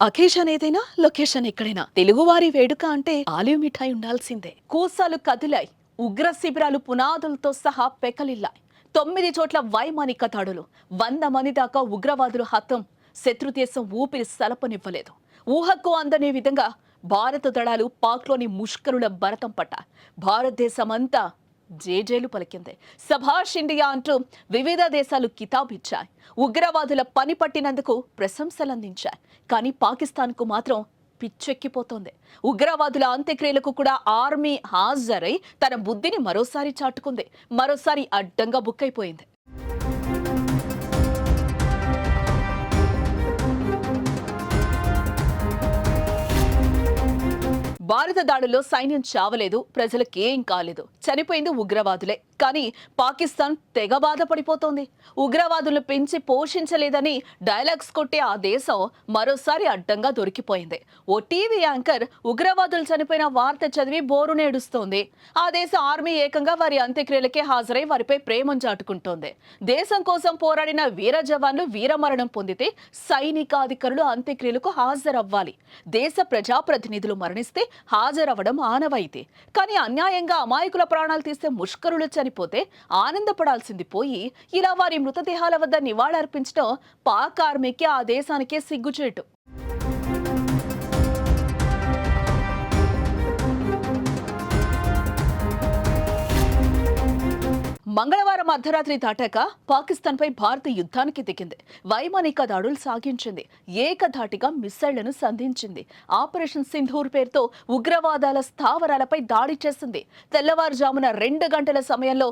Occasion ఏదైనా location ఎక్కడైనా తెలుగువారి వేడుక అంటే ఆలివ్ మిఠాయి ఉండాల్సిందే. కూసాలు కదిలాయి, ఉగ్ర శిబిరాలు పునాదులతో సహా పెకలిల్లాయి. 9 చోట్ల వైమానిక దాడులు, 100 మంది దాకా ఉగ్రవాదులు హతం. శత్రుదేశం ఊపిరి సలపనివ్వలేదు. ఊహకు అందని విధంగా భారత దళాలు పాక్లోని ముష్కరుల భరతం పట్ట. భారతదేశమంతా జేజేలు పలికింది. సభాష్ ఇండియా అంటూ వివిధ దేశాలు కితాబిచ్చాయి. ఉగ్రవాదుల పని పట్టినందుకు ప్రశంసలందించాయి. కానీ పాకిస్తాన్కు మాత్రం పిచ్చెక్కిపోతోంది. ఉగ్రవాదుల అంత్యక్రియలకు కూడా ఆర్మీ హాజరై తన బుద్ధిని మరోసారి చాటుకుంది. మరోసారి అడ్డంగా బుక్కైపోయింది. భారత దాడుల్లో సైన్యం చావలేదు, ప్రజలకేం కాలేదు. చనిపోయింది ఉగ్రవాదులే. కానీ పాకిస్తాన్ తెగ బాధపడిపోతోంది. ఉగ్రవాదులను పెంచి పోషించలేదని డైలాగ్స్ కొట్టే ఆ దేశం మరోసారి అడ్డంగా దొరికిపోయింది. ఓ టీవీ యాంకర్ ఉగ్రవాదులు చనిపోయిన వార్త చదివి బోరు నేడుస్తోంది. ఆ దేశ ఆర్మీ ఏకంగా వారి అంత్యక్రియలకే హాజరై వారిపై ప్రేమను చాటుకుంటోంది. దేశం కోసం పోరాడిన వీర జవాన్లు వీరమరణం పొందితే సైనికాధికారులు అంత్యక్రియలకు హాజరవ్వాలి. దేశ ప్రజాప్రతినిధులు మరణిస్తే హాజరవ్వడం ఆనవాయితీ. కానీ అన్యాయంగా అమాయకుల ప్రాణాలు తీస్తే ముష్కరులు చనిపోతే ఆనందపడాల్సింది పోయి ఇలా వారి మృతదేహాల వద్ద నివాళులర్పించడం పాక్ ఆర్మీకి, ఆ దేశానికే సిగ్గుచేటు. మంగళవారం అర్ధరాత్రి దాటాక పాకిస్తాన్పై భారత్ యుద్ధానికి దిగింది. వైమానిక దాడులు సాగించింది. ఏకధాటిగా మిస్సైళ్లను సంధించింది. ఆపరేషన్ సింధూర్ పేరుతో ఉగ్రవాదాల స్థావరాలపై దాడి చేసింది. తెల్లవారుజామున 2 గంటల సమయంలో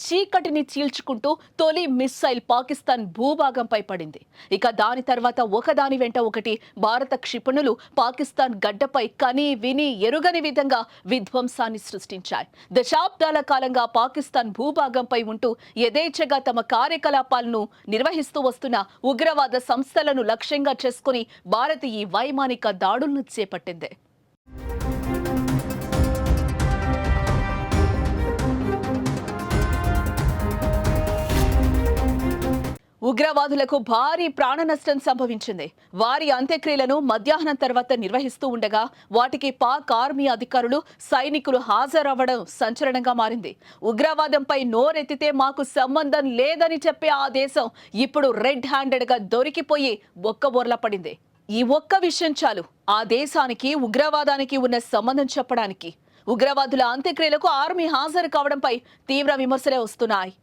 చీకటిని చీల్చుకుంటూ తొలి మిస్సైల్ పాకిస్తాన్ భూభాగంపై పడింది. ఇక దాని తర్వాత ఒకదాని వెంట ఒకటి భారత క్షిపణులు పాకిస్తాన్ గడ్డపై కని విని ఎరుగని విధంగా విధ్వంసాన్ని సృష్టించాయి. దశాబ్దాల కాలంగా పాకిస్తాన్ భూభాగంపై ఉంటూ యథేచ్ఛగా తమ కార్యకలాపాలను నిర్వహిస్తూ వస్తున్న ఉగ్రవాద సంస్థలను లక్ష్యంగా చేసుకుని భారత్ ఈ వైమానిక దాడులను చేపట్టింది. ఉగ్రవాదులకు భారీ ప్రాణ నష్టం సంభవించింది. వారి అంత్యక్రియలను మధ్యాహ్నం తర్వాత నిర్వహిస్తూ ఉండగా వాటికి పాక్ ఆర్మీ అధికారులు, సైనికులు హాజరవ్వడం సంచలనంగా మారింది. ఉగ్రవాదంపై నోరెత్తితే మాకు సంబంధం లేదని చెప్పే ఆ దేశం ఇప్పుడు రెడ్ హ్యాండెడ్ గా దొరికిపోయి బొక్కబోర్లా పడింది. ఈ ఒక్క విషయం చాలు ఆ దేశానికి ఉగ్రవాదానికి ఉన్న సంబంధం చెప్పడానికి. ఉగ్రవాదుల అంత్యక్రియలకు ఆర్మీ హాజరు కావడంపై తీవ్ర విమర్శలే వస్తున్నాయి.